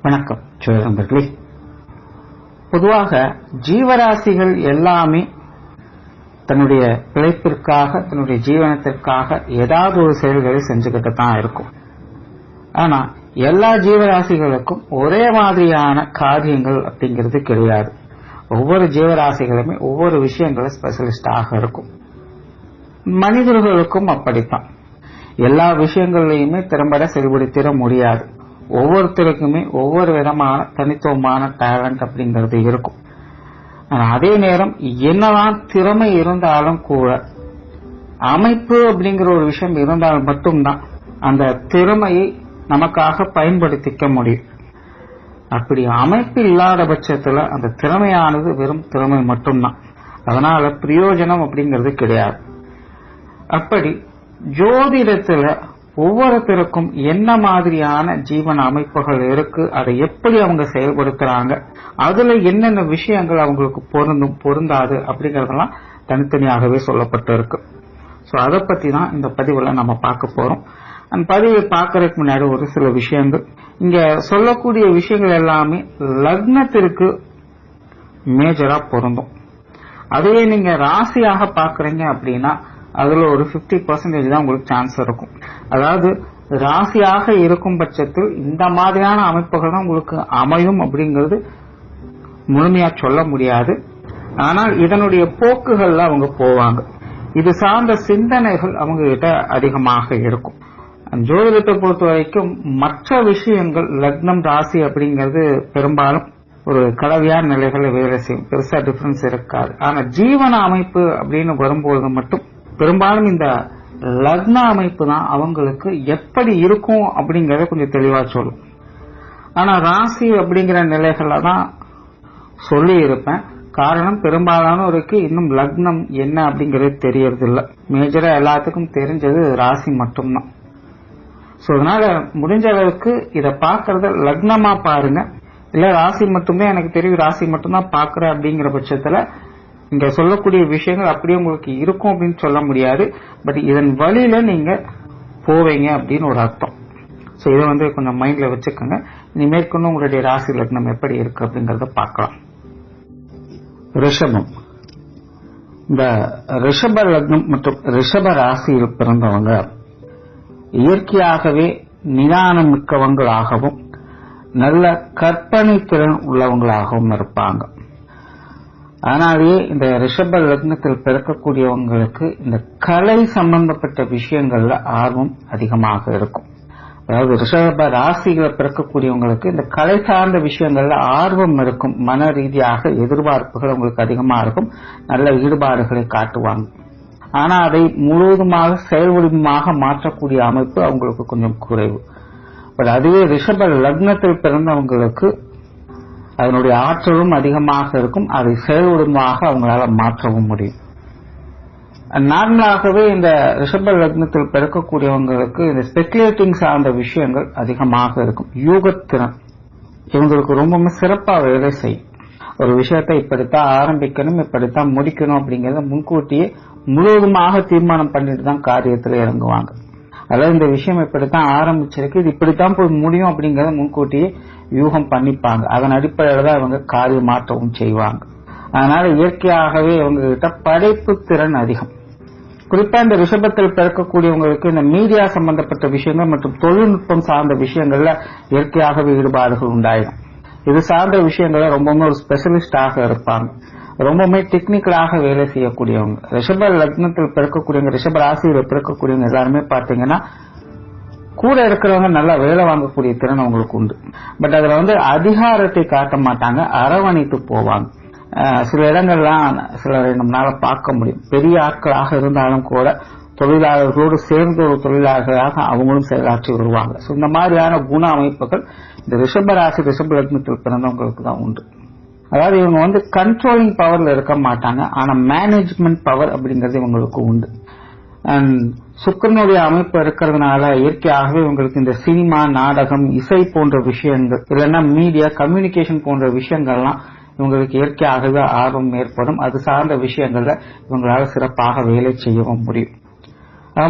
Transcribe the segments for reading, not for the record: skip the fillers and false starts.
வணக்கம் நண்பர்களே. பொதுவாக ஜீவராசிகள் எல்லாமே தன்னுடைய பிழைப்பிற்காக தன்னுடைய ஜீவனத்திற்காக ஏதாவது ஒரு செயல்களை செஞ்சுக்கிட்டு தான் இருக்கும். ஆனா எல்லா ஜீவராசிகளுக்கும் ஒரே மாதிரியான காரியங்கள் அப்படிங்கிறது கிடையாது. ஒவ்வொரு ஜீவராசிகளுமே ஒவ்வொரு விஷயங்களும் ஸ்பெஷலிஸ்டாக இருக்கும். மனிதர்களுக்கும் அப்படித்தான். எல்லா விஷயங்களையுமே திறம்பட செயல்படுத்திட முடியாது. ஒவ்வொருத்தருக்குமே ஒவ்வொரு விதமான தனித்துவமான டேலண்ட் அப்படிங்கிறது இருக்கும். அதே நேரம் என்னதான் திறமை இருந்தாலும் கூட அமைப்பு அப்படிங்கிற ஒரு விஷயம் இருந்தால் மட்டும்தான் அந்த திறமையை நமக்காக பயன்படுத்திக்க முடியும். அப்படி அமைப்பு இல்லாத பட்சத்துல அந்த திறமையானது வெறும் திறமை மட்டும்தான். அதனால பிரயோஜனம் அப்படிங்கிறது கிடையாது. அப்படி ஜோதிடத்துல ஒவ்வொருத்தருக்கும் என்ன மாதிரியான ஜீவன அமைப்புகள் இருக்கு, அதை எப்படி அவங்க செயல்படுத்துறாங்க, அதுல என்னென்ன விஷயங்கள் அவங்களுக்கு பொருந்தும் பொருந்தாது அப்படிங்கறதெல்லாம் தனித்தனியாகவே சொல்லப்பட்டு இருக்கு. சோ அதை பத்தி தான் இந்த பதிவுல நம்ம பார்க்க போறோம். அந்த பதிவை பார்க்கறதுக்கு முன்னாடி ஒரு சில விஷயங்கள், இங்க சொல்லக்கூடிய விஷயங்கள் எல்லாமே லக்னத்திற்கு மேஜரா பொருந்தும். அதையே நீங்க ராசியாக பாக்குறீங்க அப்படின்னா அதுல ஒரு 50% தான் உங்களுக்கு சான்ஸ் இருக்கும். அதாவது ராசியாக இருக்கும் பட்சத்தில் இந்த மாதிரியான அமைப்புகள் தான் உங்களுக்கு அமையும் அப்படிங்கிறது முழுமையா சொல்ல முடியாது. ஆனால் இதனுடைய போக்குகள்ல அவங்க போவாங்க. இது சார்ந்த சிந்தனைகள் அவங்க கிட்ட அதிகமாக இருக்கும். ஜோதிடத்தை பொறுத்த வரைக்கும் மற்ற விஷயங்கள் லக்னம் ராசி அப்படிங்கிறது பெரும்பாலும் ஒரு கலவையான நிலைகளை வேலை செய்யும். பெருசா டிஃபரன்ஸ் இருக்காது. ஆனா ஜீவன அமைப்பு அப்படின்னு வரும்போது மட்டும் பெரும்பாலும் இந்த லக்ன அமைப்பு தான் அவங்களுக்கு எப்படி இருக்கும் அப்படிங்கறத கொஞ்சம் தெளிவா சொல்லும். ஆனா ராசி அப்படிங்கிற நிலைகள்ல தான் சொல்லி இருப்பேன். காரணம் பெரும்பாலானோருக்கு இன்னும் லக்னம் என்ன அப்படிங்கறது தெரியறது இல்ல. மேஜரா எல்லாத்துக்கும் தெரிஞ்சது ராசி மட்டும்தான். சோ அதனால முடிஞ்ச அளவுக்கு இத பாக்குறத லக்னமா பாருங்க. இல்ல ராசி மட்டுமே எனக்கு தெரியும், ராசி மட்டும்தான் பாக்குறேன் அப்படிங்கிற பட்சத்துல இங்க சொல்லக்கூடிய விஷயங்கள் அப்படியே உங்களுக்கு இருக்கும் அப்படின்னு சொல்ல முடியாது. பட் இதன் வழியில நீங்க போவீங்க அப்படின்னு ஒரு அர்த்தம். சோ இதை கொஞ்சம் மைண்ட்ல வச்சுக்கோங்க. இனி மேற்கொண்டு உங்களுடைய ராசி லக்னம் எப்படி இருக்கு அப்படிங்கறத பார்க்கலாம். ரிஷபம். இந்த ரிஷப லக்னம் மற்றும் ரிஷப ராசியில் பிறந்தவங்க இயற்கையாகவே நிதானம் மிக்கவங்களாகவும் நல்ல கற்பனை திறன் உள்ளவங்களாகவும் இருப்பாங்க. அதனாலேயே இந்த ரிஷப லக்னத்தில் பிறக்கக்கூடியவங்களுக்கு இந்த கலை சம்பந்தப்பட்ட விஷயங்கள்ல ஆர்வம் அதிகமாக இருக்கும். அதாவது ரிஷப ராசிகளை பிறக்கக்கூடியவங்களுக்கு இந்த கலை சார்ந்த விஷயங்கள்ல ஆர்வம் இருக்கும். மன ரீதியாக எதிர்பார்ப்புகள் உங்களுக்கு அதிகமா இருக்கும். நல்ல ஈடுபாடுகளை காட்டுவாங்க. ஆனா அதை முழுவதுமாக செயல்வடிவமாக மாற்றக்கூடிய அமைப்பு அவங்களுக்கு கொஞ்சம் குறைவு. பட் அதுவே ரிஷப லக்னத்தில் பிறந்தவங்களுக்கு அதனுடைய ஆற்றலும் அதிகமாக இருக்கும். அதை செயல்வடிவமாக அவங்களால மாற்றவும் முடியும். நார்மலாகவே இந்த ரிஷப லக்னத்தில் பிறக்கக்கூடியவங்களுக்கு இந்த ஸ்பெகுலேட்டிங் சார்ந்த விஷயங்கள் அதிகமாக இருக்கும். யூகத்திறன் இவங்களுக்கு ரொம்பவுமே சிறப்பா வேலை செய்யும். ஒரு விஷயத்தை இப்படித்தான் ஆரம்பிக்கணும், இப்படித்தான் முடிக்கணும் அப்படிங்கறத முன்கூட்டியே முழுவதுமாக தீர்மானம் பண்ணிட்டு தான் காரியத்துல இறங்குவாங்க. அதாவது இந்த விஷயம் இப்படித்தான் ஆரம்பிச்சிருக்கு, இது இப்படித்தான் போய் முடியும் அப்படிங்கறத முன்கூட்டியே யூகம் பண்ணிப்பாங்க. அதன் அடிப்படையில தான் இவங்க காரிய மாற்றவும் செய்வாங்க. அதனால இயற்கையாகவே இவங்க கிட்ட படைப்பு திறன் அதிகம். குறிப்பா இந்த ரிஷபத்தில் பிறக்கக்கூடியவங்களுக்கு இந்த மீடியா சம்பந்தப்பட்ட விஷயங்கள் மற்றும் தொழில்நுட்பம் சார்ந்த விஷயங்கள்ல இயற்கையாகவே ஈடுபாடுகள் உண்டாயிடும். இது சார்ந்த விஷயங்கள்ல ரொம்பவுமே ஒரு ஸ்பெஷலிஸ்டாக இருப்பாங்க. ரொம்பவுமே டெக்னிக்கலாக வேலை செய்யக்கூடியவங்க. ரிஷப லக்னத்தில் பிறக்கக்கூடியவங்க, ரிஷப ராசியில பிறக்கக்கூடியவங்க எல்லாருமே பாத்தீங்கன்னா கூட இருக்கிறவங்க நல்லா வேலை வாங்கக்கூடிய திறன் அவங்களுக்கு உண்டு. பட் அதுல அதிகாரத்தை காட்ட மாட்டாங்க, அரவணைத்து போவாங்க. சில இடங்கள்லாம் சிலரை நம்மளால பார்க்க முடியும். பெரிய ஆட்களாக இருந்தாலும் கூட தொழிலாளர்களோடு சேர்ந்த ஒரு தொழிலாளர்களாக அவங்களும் செயலாற்றி வருவாங்க. இந்த மாதிரியான குண அமைப்புகள் இந்த ரிஷப ராசி ரிஷப லக்னத்தில் பிறந்தவங்களுக்கு தான் உண்டு. அதாவது இவங்க கண்ட்ரோலிங் பவர்ல இருக்க மாட்டாங்க, ஆனா மேனேஜ்மெண்ட் பவர் அப்படிங்கிறது இவங்களுக்கு உண்டு. சுக்கிரனுடைய அமைப்பு இருக்கிறதுனால இயற்கையாகவே உங்களுக்கு இந்த சினிமா, நாடகம், இசை போன்ற விஷயங்கள், இல்லைன்னா மீடியா, கம்யூனிகேஷன் போன்ற விஷயங்கள்லாம் இவங்களுக்கு இயற்கையாகவே ஆர்வம் ஏற்படும். அது சார்ந்த விஷயங்கள்ல இவங்களால சிறப்பாக வேலை செய்யவும் முடியும்.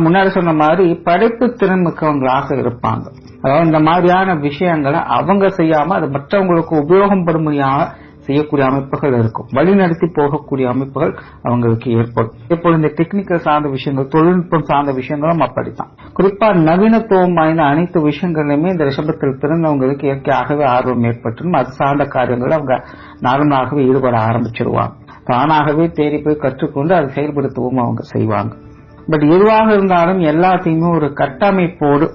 முன்னாடி சொன்ன மாதிரி படைப்பு திறன் மிக்கவங்களாக இருப்பாங்க. அதாவது இந்த மாதிரியான விஷயங்களை அவங்க செய்யாம அது மற்றவங்களுக்கு உபயோகப்படும்படியாக செய்யக்கூடிய அமைப்புகள் இருக்கும், வழிநடத்தி போகக்கூடிய அமைப்புகள் அவங்களுக்கு ஏற்படும். இப்போ இந்த டெக்னிக்கல் சார்ந்த விஷயங்கள், தொழில்நுட்பம் சார்ந்த விஷயங்களும் அப்படித்தான். குறிப்பா நவீனத்துவம் வாய்ந்த அனைத்து விஷயங்களிலுமே இந்த ரிஷபத்தில் பிறந்தவங்களுக்கு இயற்கையாகவே ஆர்வம் ஏற்பட்டுரும். அது சார்ந்த காரியங்கள் அவங்க நார்மலாகவே ஈடுபட ஆரம்பிச்சிருவாங்க. தானாகவே தேடி போய் கற்றுக்கொண்டு அதை செயல்படுத்தவும் அவங்க செய்வாங்க. பட் எதுவாக இருந்தாலும் எல்லாத்தையுமே ஒரு கட்டமைப்போடு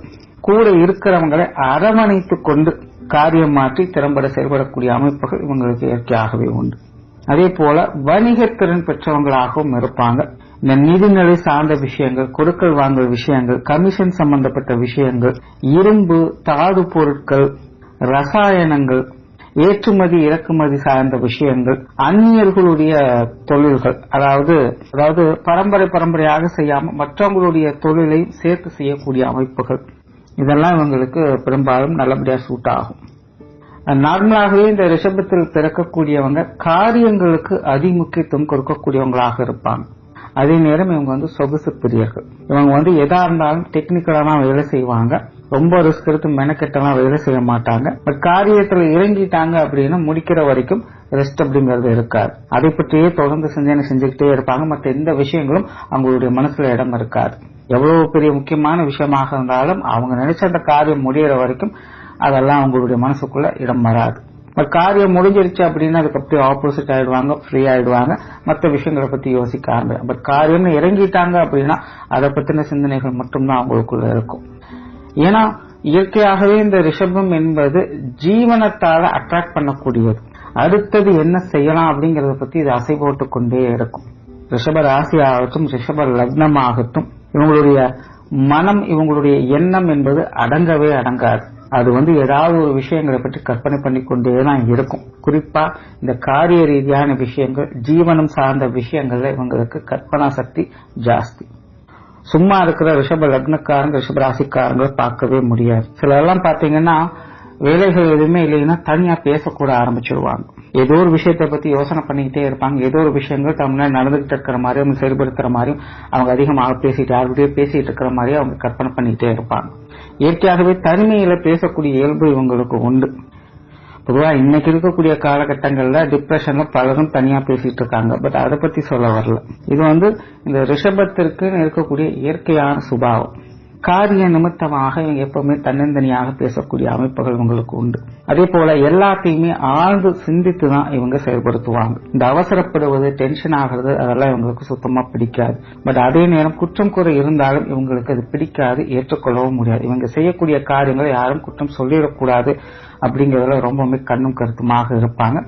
கூட இருக்கிறவங்களை அரவணைத்து கொண்டு காரியம் மாற்றி திறம்பட செயல்படக்கூடிய அமைப்புகள் இவங்களுக்கு இயற்கையாகவே உண்டு. அதே போல வணிகத்திறன் பெற்றவங்களாகவும் இருப்பாங்க. இந்த நிதிநிலை சார்ந்த விஷயங்கள், கொடுக்கல் வாங்கல் விஷயங்கள், கமிஷன் சம்பந்தப்பட்ட விஷயங்கள், இரும்பு, தாது பொருட்கள், ரசாயனங்கள், ஏற்றுமதி இறக்குமதி சார்ந்த விஷயங்கள், அந்நியர்களுடைய தொழில்கள், அதாவது பரம்பரையாக செய்யாம மற்றவங்களுடைய தொழிலை சேர்த்து செய்யக்கூடிய அமைப்புகள், இதெல்லாம் இவங்களுக்கு பெரும்பாலும் நல்லபடியா சூட் ஆகும். நார்மலாகவே இந்த ரிஷபத்தில் பிறக்கக்கூடியவங்க காரியங்களுக்கு அதிமுக்கியத்துவம் கொடுக்கக்கூடியவங்களாக இருப்பாங்க. அதே நேரம் இவங்க சொகுசு பிரியர்கள். இவங்க எதா இருந்தாலும் டெக்னிக்கலா வேலை செய்வாங்க, ரொம்ப ரிஸ்க் எடுத்து மெனக்கெட்டெல்லாம் வேலை செய்ய மாட்டாங்க. பட் காரியத்துல இறங்கிட்டாங்க அப்படின்னா முடிக்கிற வரைக்கும் ரெஸ்ட் அப்படிங்கிறது இருக்காது. அதை பற்றியே தொடர்ந்து சிந்தனை செஞ்சுக்கிட்டே இருப்பாங்க. மற்ற எந்த விஷயங்களும் அவங்களுடைய மனசுல இடம் இருக்காது. எவ்வளவு பெரிய முக்கியமான விஷயமாக இருந்தாலும் அவங்க நினைச்ச அந்த காரியம் முடிகிற வரைக்கும் அதெல்லாம் அவங்களுடைய மனசுக்குள்ள இடம் வராது. பட் காரியம் முடிஞ்சிருச்சு அப்படின்னா அதுக்கு அப்படியே ஆப்போசிட் ஆயிடுவாங்க, ஃப்ரீ ஆயிடுவாங்க, மற்ற விஷயங்களை பத்தி யோசிக்க ஆரம்பிச்சு. பட் காரியம் இறங்கிட்டாங்க அப்படின்னா அதை பத்தின சிந்தனைகள் மட்டும்தான் அவங்களுக்குள்ள இருக்கும். ஏன்னா இயற்கையாகவே இந்த ரிஷபம் என்பது ஜீவனத்தால அட்ராக்ட் பண்ணக்கூடியது. அடுத்தது என்ன செய்யலாம் அப்படிங்கறத பத்தி இது அசை போட்டு கொண்டே இருக்கும். ரிஷப ராசி ஆகட்டும், ரிஷப லக்னம் ஆகட்டும், இவங்களுடைய மனம், இவங்களுடைய எண்ணம் என்பது அடங்கவே அடங்காது. அது ஏதாவது ஒரு விஷயங்களை பற்றி கற்பனை பண்ணி கொண்டேதான் இருக்கும். குறிப்பா இந்த காரிய ரீதியான விஷயங்கள், ஜீவனம் சார்ந்த விஷயங்கள்ல இவங்களுக்கு கற்பனா சக்தி ஜாஸ்தி. சும்மா இருக்கிற ரிஷப லக்னக்காரங்க, ரிஷப ராசிக்காரங்களை பார்க்கவே முடியாது. சிலரெல்லாம் பாத்தீங்கன்னா வேலைகள் எதுவுமே இல்லைன்னா தனியா பேசக்கூட ஆரம்பிச்சிருவாங்க. ஏதோ ஒரு விஷயத்தை பத்தி யோசனை பண்ணிக்கிட்டே இருப்பாங்க. ஏதோ ஒரு விஷயங்கள் தமிழ்ல நடந்துகிட்டு இருக்கிற மாதிரியும் அவங்க செயல்படுத்துற மாதிரியும் அவங்க அதிகமாக யாருக்கிட்டே பேசிட்டு இருக்கிற மாதிரியும் அவங்க கற்பனை பண்ணிக்கிட்டே இருப்பாங்க. இயற்கையாகவே தனிமையில பேசக்கூடிய இயல்பு இவங்களுக்கு உண்டு. பொதுவா இன்னைக்கு இருக்கக்கூடிய காலகட்டங்கள்ல டிப்ரெஷன்ல பலரும் தனியா பேசிட்டு இருக்காங்க. பட் அதை பத்தி சொல்ல வரல. இது இந்த ரிஷபத்திற்கு இருக்கக்கூடிய இயற்கையான சுபாவம். காரிய நிமித்தமாக இவங்க எப்பவுமே தன்னந்தனியாக பேசக்கூடிய அமைப்புகள் இவங்களுக்கு உண்டு. அதே போல எல்லாத்தையுமே ஆழ்ந்து சிந்தித்துதான் இவங்க செயல்படுத்துவாங்க. இந்த அவசரப்படுவது, டென்ஷன் ஆகிறது அதெல்லாம் இவங்களுக்கு சுத்தமா பிடிக்காது. பட் அதே நேரம் குற்றம் குறை இருந்தாலும் இவங்களுக்கு அது பிடிக்காது, ஏற்றுக்கொள்ளவும் முடியாது. இவங்க செய்யக்கூடிய காரியங்களை யாரும் குற்றம் சொல்லிடக்கூடாது அப்படிங்கறதுல ரொம்பவுமே கண்ணும் கருத்துமாக இருப்பாங்க.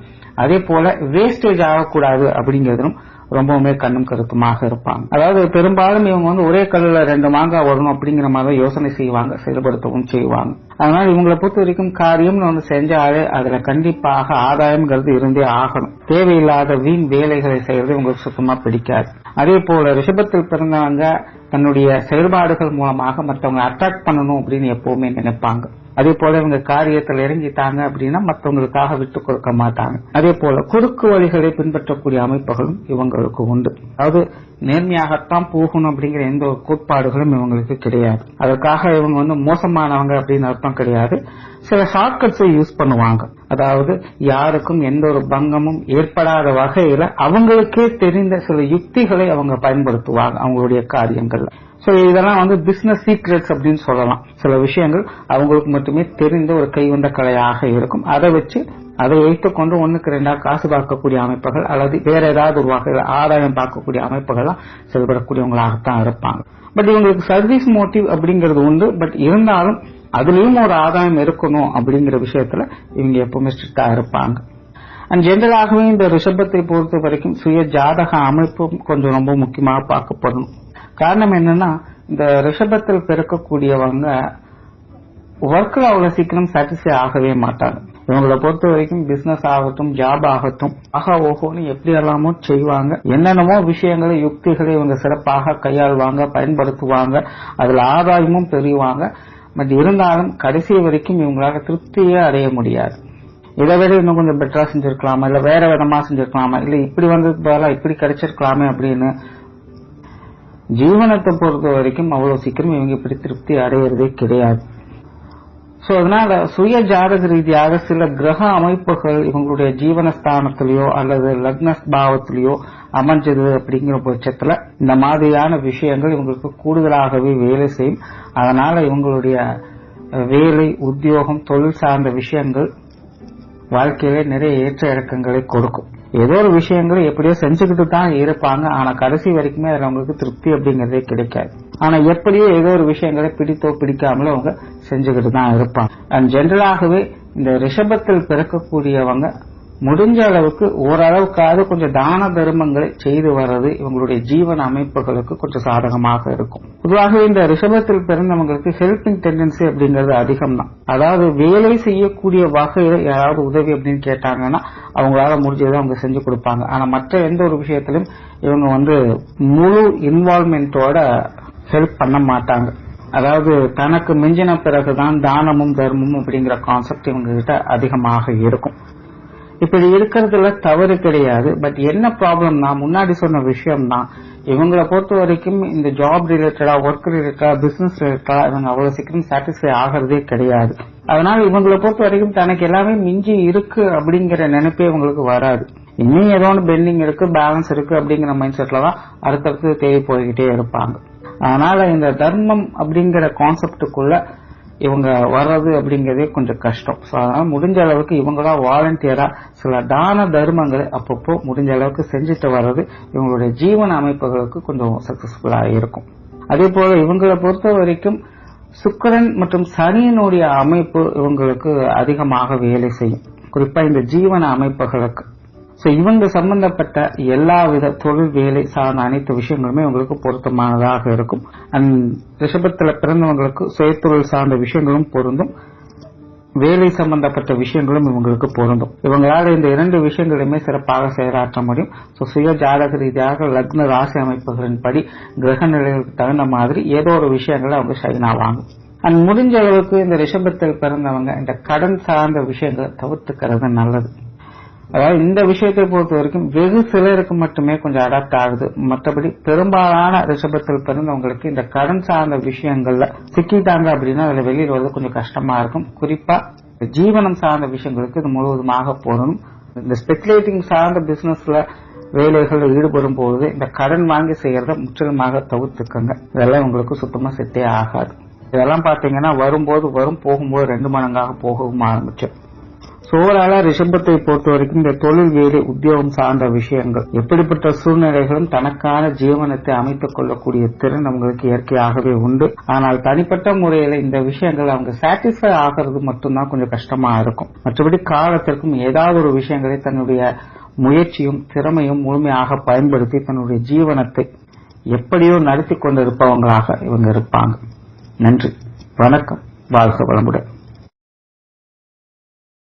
அதே போல வேஸ்டேஜ் ஆகக்கூடாது அப்படிங்கறதும் ரொம்பவுமே கண்ணும் கருத்துமாக இருப்பாங்க. அதாவது பெரும்பாலும் இவங்க ஒரே கல்லுல 2 மாங்காய் வரணும் அப்படிங்கிற மாதிரி யோசனை செய்வாங்க, செயல்படுத்தவும் செய்வாங்க. அதனால இவங்களை பொறுத்த வரைக்கும் காரியம்னு செஞ்சாலே அதுல கண்டிப்பாக ஆதாயம்ங்கிறது இருந்தே ஆகணும். தேவையில்லாத வீண் வேலைகளை செய்யறது இவங்களுக்கு சுத்தமா பிடிக்காது. அதே போல ரிஷபத்தில் பிறந்தவங்க தன்னுடைய செயல்பாடுகள் மூலமாக மற்றவங்க அட்ராக்ட் பண்ணணும் அப்படின்னு எப்பவுமே நினைப்பாங்க. அதே போல இவங்க காரியத்தில் இறங்கிட்டாங்க அப்படின்னா மற்றவங்களுக்காக விட்டு கொடுக்க மாட்டாங்க. அதே போல குறுக்கு வழிகளை பின்பற்றக்கூடிய அமைப்புகளும் இவங்களுக்கு உண்டு. அதாவது நேர்மையாகத்தான் போகணும் அப்படிங்கிற எந்த ஒரு கோட்பாடுகளும் இவங்களுக்கு கிடையாது. அதற்காக இவங்க மோசமானவங்க அப்படின்னு அர்த்தம் கிடையாது. சில ஷார்ட்கட்ஸை யூஸ் பண்ணுவாங்க. அதாவது யாருக்கும் எந்த ஒரு பங்கமும் ஏற்படாத வகையில அவங்களுக்கே தெரிந்த சில யுக்திகளை அவங்க பயன்படுத்துவாங்க அவங்களுடைய காரியங்கள்ல. சோ இதெல்லாம் பிசினஸ் சீக்ரெட்ஸ் அப்படின்னு சொல்லலாம். சில விஷயங்கள் அவங்களுக்கு மட்டுமே தெரிந்த ஒரு கைவந்த கலையாக இருக்கும். அதை வைத்துக் கொண்டு 1க்கு 2 காசு பார்க்கக்கூடிய அமைப்புகள் அல்லது வேற ஏதாவது ஒரு வகையில் ஆதாயம் பார்க்கக்கூடிய அமைப்புகள்லாம் செயல்படக்கூடியவங்களாகத்தான் இருப்பாங்க. பட் இவங்களுக்கு சர்வீஸ் மோட்டிவ் அப்படிங்கிறது உண்டு. பட் இருந்தாலும் அதுலயும் ஒரு ஆதாயம் இருக்கணும் அப்படிங்கிற விஷயத்துல இவங்க எப்பவுமே ஸ்ட்ரிக்டா இருப்பாங்க. அண்ட் ஜெனரலாகவே இந்த ரிஷபத்தை பொறுத்த வரைக்கும் சுய ஜாதக அமைப்பும் கொஞ்சம் ரொம்ப முக்கியமாக பார்க்கப்படணும். காரணம் என்னன்னா இந்த ரிஷபத்தில் பிறக்கக்கூடியவங்க ஒர்க்ல அவ்வளவு சீக்கிரம் சாட்டிஸ்ஃபை ஆகவே மாட்டாங்க. இவங்களை பொறுத்த வரைக்கும் பிசினஸ் ஆகட்டும், ஜாப் ஆகட்டும், ஓஹோன்னு எப்படி எல்லாமோ செய்வாங்க. என்னென்னமோ விஷயங்களை, யுக்திகளை இவங்க சிறப்பாக கையாள்வாங்க, பயன்படுத்துவாங்க. அதுல ஆதாயமும் பெறுவாங்க. பட் இருந்தாலும் கடைசி வரைக்கும் இவங்களால திருப்தியே அடைய முடியாது. இதை விட இன்னும் கொஞ்சம் பெட்டரா செஞ்சிருக்கலாமா, இல்ல வேற விதமா செஞ்சிருக்கலாமா, இல்ல இப்படி வந்ததுக்கு பதிலா இப்படி கிடைச்சிருக்கலாமே அப்படின்னு ஜீவனத்தை பொறுத்த வரைக்கும் அவ்வளவு சீக்கிரம் இவங்க இப்படி திருப்தி அடையிறதே கிடையாது. சோ அதனால சுய ஜாதக ரீதியாக சில கிரக அமைப்புகள் இவங்களுடைய ஜீவனஸ்தானத்திலேயோ அல்லது லக்ன பாவத்திலேயோ அமைஞ்சது அப்படிங்கிற பட்சத்துல இந்த மாதிரியான விஷயங்கள் இவங்களுக்கு கூடுதலாகவே வேலை செய்யும். அதனால இவங்களுடைய வேலை, உத்தியோகம், தொழில் சார்ந்த விஷயங்கள் வாழ்க்கையில நிறைய ஏற்ற இறக்கங்களை கொடுக்கும். ஏதோ ஒரு விஷயங்களை எப்படியோ செஞ்சுக்கிட்டு தான் இருப்பாங்க. ஆனா கடைசி வரைக்குமே அதுல அவங்களுக்கு திருப்தி அப்படிங்கறதே கிடைக்காது. ஆனா எப்படியோ ஏதோ ஒரு விஷயங்களை பிடித்தோ பிடிக்காமலோ அவங்க செஞ்சுக்கிட்டு தான் இருப்பாங்க. அண்ட் ஜெனரலாகவே இந்த ரிஷபத்தில் பிறக்கக்கூடியவங்க முடிஞ்ச அளவுக்கு ஓரளவுக்காவது கொஞ்சம் தான தர்மங்களை செய்து வர்றது இவங்களுடைய ஜீவன அமைப்புகளுக்கு கொஞ்சம் சாதகமாக இருக்கும். பொதுவாகவே இந்த ரிஷபத்தில் பிறந்தவங்களுக்கு ஹெல்பிங் டெண்டன்சி அப்படிங்கிறது அதிகம் தான். அதாவது வேலை செய்யக்கூடிய வகையில யாராவது உதவி அப்படின்னு கேட்டாங்கன்னா அவங்களால முடிஞ்சதை அவங்க செஞ்சு கொடுப்பாங்க. ஆனா மற்ற எந்த ஒரு விஷயத்திலும் இவங்க முழு இன்வால்வ்மெண்டோட ஹெல்ப் பண்ண மாட்டாங்க. அதாவது தனக்கு மிஞ்சின பிறகுதான் தானமும் தர்மமும் அப்படிங்கிற கான்செப்ட் இவங்க கிட்ட அதிகமாக இருக்கும். இப்படி இருக்கிறதுல தவறு கிடையாது. பட் என்ன ப்ராப்ளம்னா, முன்னாடி சொன்ன விஷயம் தான், இவங்களை பொறுத்த வரைக்கும் இந்த ஜாப் ரிலேட்டடா, ஒர்க் ரிலேட்டடா, பிசினஸ் ரிலேட்டடா இவங்க அவ்வளவு சீக்கிரம் சாட்டிஸ்ஃபை ஆகிறதே கிடையாது. அதனால இவங்களை பொறுத்த வரைக்கும் தனக்கு எல்லாமே மிஞ்சி இருக்கு அப்படிங்கிற நினைப்பே இவங்களுக்கு வராது. இன்னும் ஏதோ ஒன்று பெண்டிங் இருக்கு, பேலன்ஸ் இருக்கு அப்படிங்கிற மைண்ட் செட்ல தான் அடுத்தடுத்து தேடி போய்கிட்டே இருப்பாங்க. அதனால இந்த தர்மம் அப்படிங்கிற கான்செப்டுக்குள்ள இவங்க வர்றது அப்படிங்கறதே கொஞ்சம் கஷ்டம். அதனால முடிஞ்ச அளவுக்கு இவங்களா வாலண்டியரா சில தான தர்மங்களை அப்பப்போ முடிஞ்ச அளவுக்கு செஞ்சுட்டு வர்றது இவங்களுடைய ஜீவன அமைப்புகளுக்கு கொஞ்சம் சக்சஸ்ஃபுல்லா இருக்கும். அதே போல இவங்களை பொறுத்த வரைக்கும் சுக்கிரன் மற்றும் சனியினுடைய அமைப்பு இவங்களுக்கு அதிகமாக வேலை செய்யும், குறிப்பா இந்த ஜீவன அமைப்புகளுக்கு. இவங்க சம்பந்தப்பட்ட எல்லா வித தொழில், வேலை சார்ந்த அனைத்து விஷயங்களுமே உங்களுக்கு பொருத்தமானதாக இருக்கும். அண்ட் ரிஷபத்துல பிறந்தவங்களுக்கு சுயத்தொழில் சார்ந்த விஷயங்களும் பொருந்தும், வேலை சம்பந்தப்பட்ட விஷயங்களும் இவங்களுக்கு பொருந்தும். இவங்களால இந்த 2 விஷயங்களுமே சிறப்பாக செயலாற்ற முடியும். சுய ஜாதக ரீதியாக லக்ன ராசி அமைப்புகளின் படி கிரக நிலைகளுக்கு தகுந்த மாதிரி ஏதோ ஒரு விஷயங்களை அவங்க ஷைன் ஆவாங்க. அண்ட் முடிஞ்ச அளவுக்கு இந்த ரிஷபத்தில் பிறந்தவங்க இந்த கடன் சார்ந்த விஷயங்களை தவிர்த்துக்கிறது நல்லது. அதாவது இந்த விஷயத்தை பொறுத்த வரைக்கும் வெகு சிலருக்கு மட்டுமே கொஞ்சம் அடாப்ட் ஆகுது. மற்றபடி பெரும்பாலான ரிஷபத்தில் பிறந்தவங்களுக்கு இந்த கடன் சார்ந்த விஷயங்கள்ல சிக்கிட்டாங்க அப்படின்னா அதுல வெளியில் வருவது கொஞ்சம் கஷ்டமா இருக்கும். குறிப்பா ஜீவனம் சார்ந்த விஷயங்களுக்கு இது முழுவதுமாக போகணும். இந்த ஸ்பெகுலேட்டிங் சார்ந்த பிசினஸ்ல வேலைகள் ஈடுபடும் போது இந்த கடன் வாங்கி செய்யறத முற்றிலுமாக தவிர்த்துக்கங்க. இதெல்லாம் உங்களுக்கு சுத்தமா செட்டே ஆகாது. இதெல்லாம் பாத்தீங்கன்னா வரும்போது வரும், போகும்போது 2 மடங்காக போகவும் ஆரம்பிச்சு. ஓவராலா ரிஷபத்தை பொறுத்த வரைக்கும் இந்த தொழில், வேலை, உத்தியோகம் சார்ந்த விஷயங்கள் எப்படிப்பட்ட சூழ்நிலைகளும் தனக்கான ஜீவனத்தை அமைத்துக் கொள்ளக்கூடிய திறன் அவங்களுக்கு இயற்கையாகவே உண்டு. ஆனால் தனிப்பட்ட முறையில இந்த விஷயங்கள் அவங்க சாட்டிஸ்ஃபை ஆகிறது மட்டும்தான் கொஞ்சம் கஷ்டமா இருக்கும். மற்றபடி காலத்திற்கும் ஏதாவது ஒரு விஷயங்களை தன்னுடைய முயற்சியும் திறமையும் முழுமையாக பயன்படுத்தி தன்னுடைய ஜீவனத்தை எப்படியோ நடத்தி கொண்டிருப்பவங்களாக இவங்க இருப்பாங்க. நன்றி, வணக்கம், வாழ்க வளமுடன்.